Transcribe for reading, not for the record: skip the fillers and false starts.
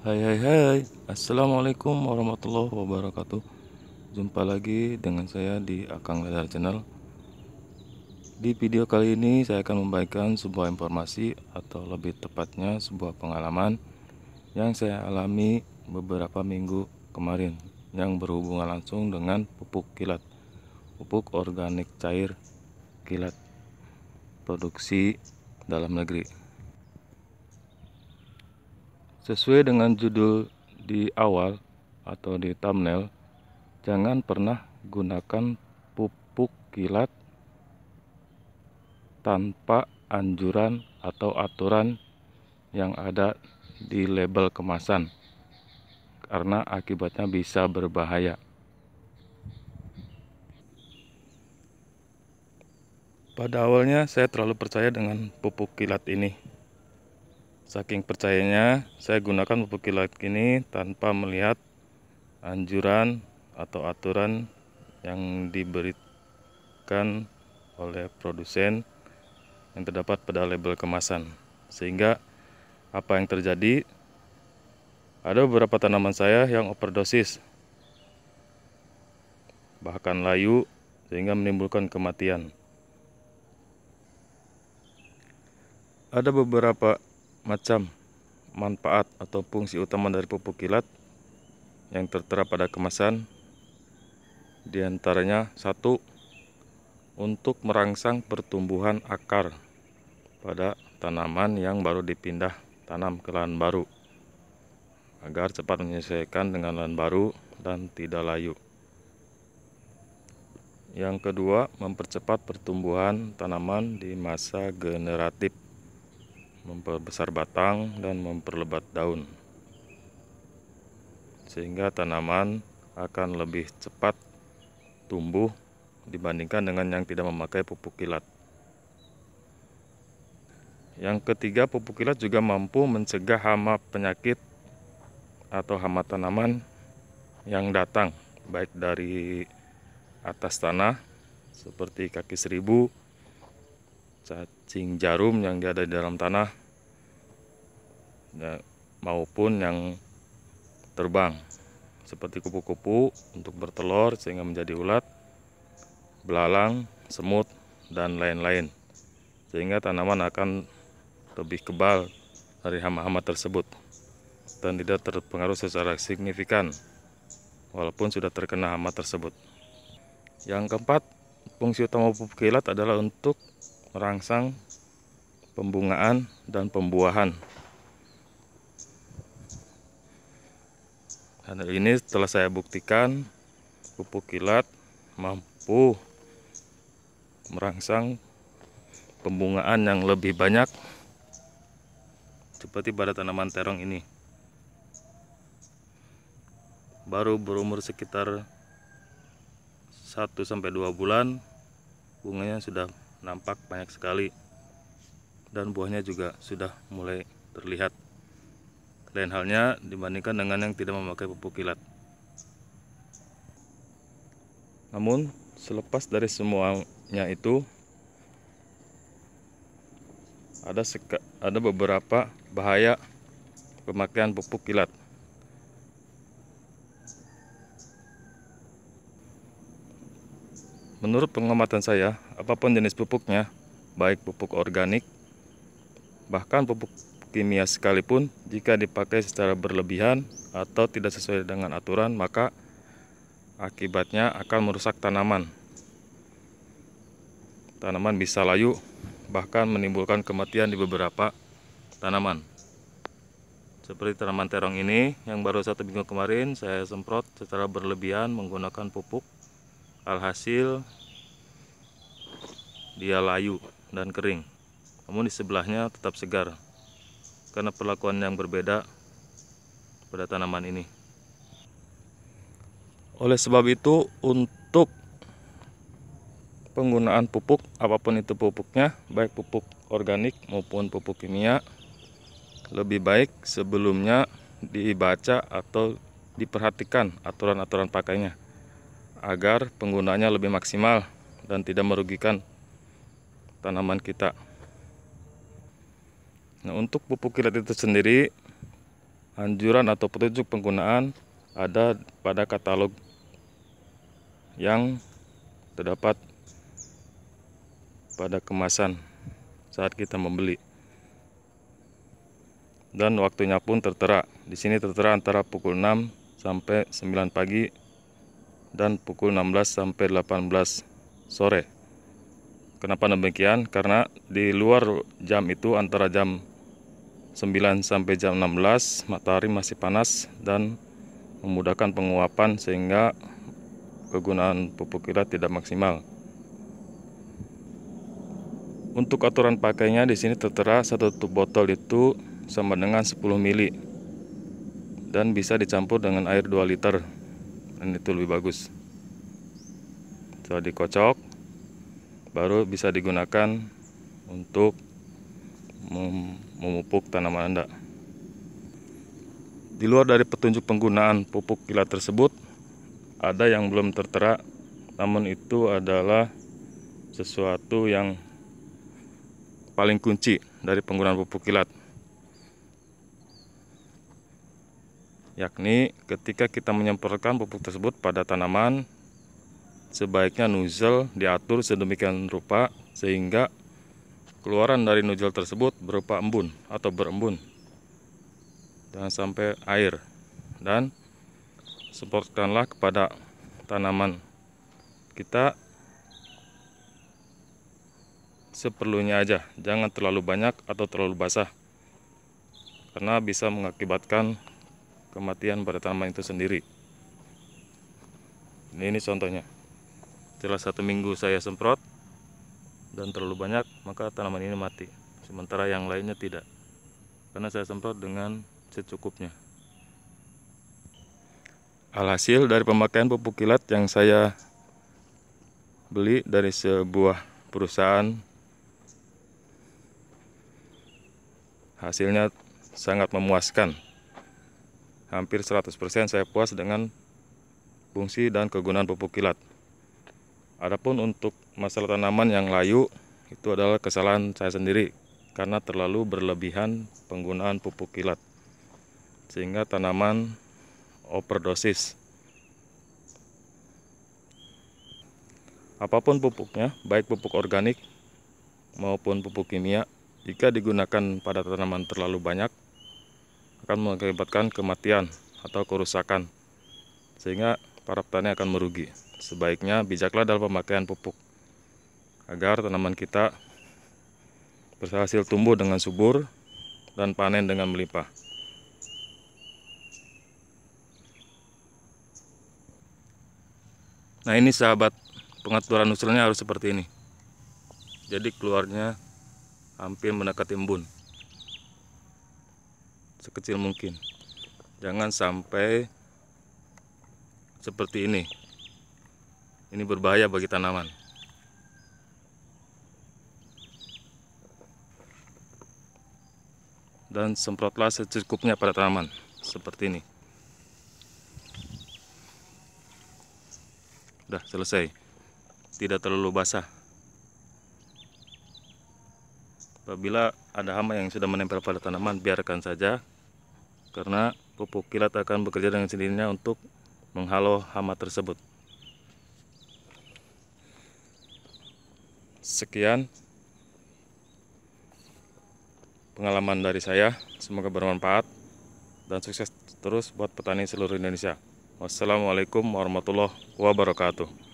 Hai hai hai, Assalamualaikum warahmatullahi wabarakatuh. Jumpa lagi dengan saya di Akang Ledar Channel. Di video kali ini saya akan membagikan sebuah informasi atau lebih tepatnya sebuah pengalaman yang saya alami beberapa minggu kemarin, yang berhubungan langsung dengan pupuk kilat, pupuk organik cair kilat produksi dalam negeri. Sesuai dengan judul di awal atau di thumbnail, jangan pernah gunakan pupuk kilat tanpa anjuran atau aturan yang ada di label kemasan, karena akibatnya bisa berbahaya. Pada awalnya saya terlalu percaya dengan pupuk kilat ini. Saking percayanya, saya gunakan pupuk kilat ini tanpa melihat anjuran atau aturan yang diberikan oleh produsen yang terdapat pada label kemasan. Sehingga apa yang terjadi, ada beberapa tanaman saya yang overdosis, bahkan layu, sehingga menimbulkan kematian. Ada beberapa macam manfaat atau fungsi utama dari pupuk kilat yang tertera pada kemasan. Di antaranya, satu, untuk merangsang pertumbuhan akar pada tanaman yang baru dipindah tanam ke lahan baru, agar cepat menyesuaikan dengan lahan baru dan tidak layu. Yang kedua, mempercepat pertumbuhan tanaman di masa generatif, memperbesar batang dan memperlebat daun, sehingga tanaman akan lebih cepat tumbuh dibandingkan dengan yang tidak memakai pupuk kilat. Yang ketiga, pupuk kilat juga mampu mencegah hama penyakit atau hama tanaman yang datang baik dari atas tanah seperti kaki seribu, cacing jarum yang ada di dalam tanah, maupun yang terbang seperti kupu-kupu untuk bertelur sehingga menjadi ulat, belalang, semut, dan lain-lain, sehingga tanaman akan lebih kebal dari hama-hama tersebut dan tidak terpengaruh secara signifikan walaupun sudah terkena hama tersebut. Yang keempat, fungsi utama pupuk kilat adalah untuk merangsang pembungaan dan pembuahan. Dan hal ini setelah saya buktikan, pupuk kilat mampu merangsang pembungaan yang lebih banyak seperti pada tanaman terong ini. Baru berumur sekitar 1-2 bulan, bunganya sudah nampak banyak sekali dan buahnya juga sudah mulai terlihat. Lain halnya dibandingkan dengan yang tidak memakai pupuk kilat. Namun selepas dari semuanya itu, ada beberapa bahaya pemakaian pupuk kilat. Menurut pengamatan saya, apapun jenis pupuknya, baik pupuk organik, bahkan pupuk kimia sekalipun, jika dipakai secara berlebihan atau tidak sesuai dengan aturan, maka akibatnya akan merusak tanaman. Tanaman bisa layu, bahkan menimbulkan kematian di beberapa tanaman. Seperti tanaman terong ini yang baru 1 minggu kemarin saya semprot secara berlebihan menggunakan pupuk. Alhasil dia layu dan kering, namun di sebelahnya tetap segar karena perlakuan yang berbeda pada tanaman ini. Oleh sebab itu, untuk penggunaan pupuk, apapun itu pupuknya, baik pupuk organik maupun pupuk kimia, lebih baik sebelumnya dibaca atau diperhatikan aturan-aturan pakainya, agar penggunaannya lebih maksimal dan tidak merugikan tanaman kita. Nah, untuk pupuk kilat itu sendiri, Anjuran atau petunjuk penggunaan ada pada katalog yang terdapat pada kemasan saat kita membeli. Dan waktunya pun tertera. Di sini tertera antara pukul 6 sampai 9 pagi dan pukul 16 sampai 18 sore. Kenapa demikian? Karena di luar jam itu antara jam 9 sampai jam 16 matahari masih panas dan memudahkan penguapan sehingga kegunaan pupuk kilat tidak maksimal. Untuk aturan pakainya di sini tertera satu tutup botol itu sama dengan 10 mili dan bisa dicampur dengan air 2 liter dan itu lebih bagus. Setelah dikocok baru bisa digunakan untuk memupuk tanaman Anda. Di luar dari petunjuk penggunaan pupuk kilat tersebut, ada yang belum tertera, namun itu adalah sesuatu yang paling kunci dari penggunaan pupuk kilat, yakni ketika kita menyemprotkan pupuk tersebut pada tanaman, sebaiknya nozzle diatur sedemikian rupa sehingga keluaran dari nozzle tersebut berupa embun atau berembun, jangan sampai air, dan semprotkanlah kepada tanaman kita seperlunya aja, jangan terlalu banyak atau terlalu basah karena bisa mengakibatkan kematian pada tanaman itu sendiri. Ini contohnya. Setelah 1 minggu saya semprot dan terlalu banyak, maka tanaman ini mati. Sementara yang lainnya tidak, karena saya semprot dengan secukupnya. Alhasil dari pemakaian pupuk kilat yang saya beli dari sebuah perusahaan, hasilnya sangat memuaskan. Hampir 100% saya puas dengan fungsi dan kegunaan pupuk kilat. Adapun untuk masalah tanaman yang layu, itu adalah kesalahan saya sendiri karena terlalu berlebihan penggunaan pupuk kilat sehingga tanaman overdosis. Apapun pupuknya, baik pupuk organik maupun pupuk kimia, jika digunakan pada tanaman terlalu banyak akan mengakibatkan kematian atau kerusakan sehingga para petani akan merugi. Sebaiknya bijaklah dalam pemakaian pupuk agar tanaman kita berhasil tumbuh dengan subur dan panen dengan melimpah. Nah, ini sahabat, pengaturan nozzle-nya harus seperti ini. Jadi keluarnya hampir mendekati embun, sekecil mungkin. Jangan sampai seperti ini. Ini berbahaya bagi tanaman. Dan semprotlah secukupnya pada tanaman, seperti ini. Udah selesai. Tidak terlalu basah. Apabila ada hama yang sudah menempel pada tanaman, biarkan saja, karena pupuk kilat akan bekerja dengan sendirinya untuk menghalau hama tersebut. Sekian pengalaman dari saya, semoga bermanfaat dan sukses terus buat petani seluruh Indonesia. Wassalamualaikum warahmatullahi wabarakatuh.